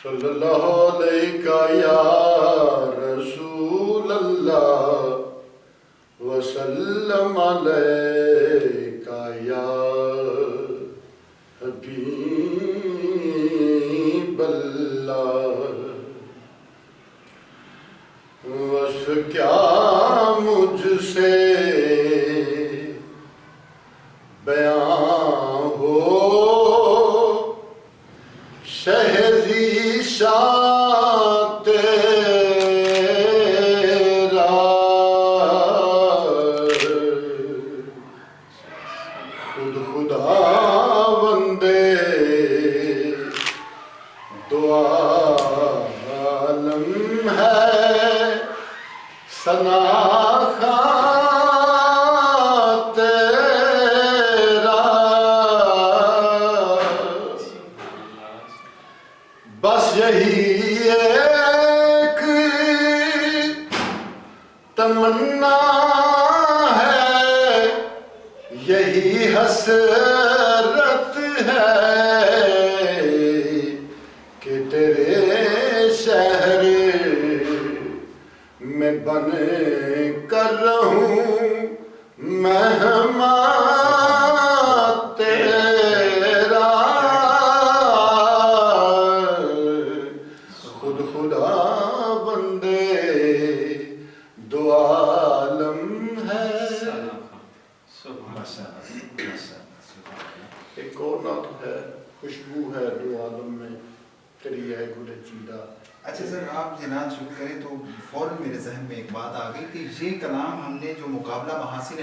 صلی اللہ علیہ یا رسول اللہ وسلم علیہ یا حبیب اللہ. بس کیا مجھ سے بیان ہو شہزی شان تیرا. خود خدا بندے دو عالم ہے ثنا خواں تیرا. بس یہی ایک تمنا ہے، یہی حسرت ہے کہ تیرے شہر میں بن کر رہوں مہمان تیرا. خود خدا بندے دو عالم ہے. ایک اور نعت ہے، خوشبو ہے دو عالم میں تیری ہے گل چیدہ. اچھا سر، آپ یہ نعت شروع کریں تو فوراً میرے ذہن میں ایک بات آ گئی کہ یہ کلام ہم نے جو مقابلہ محاسن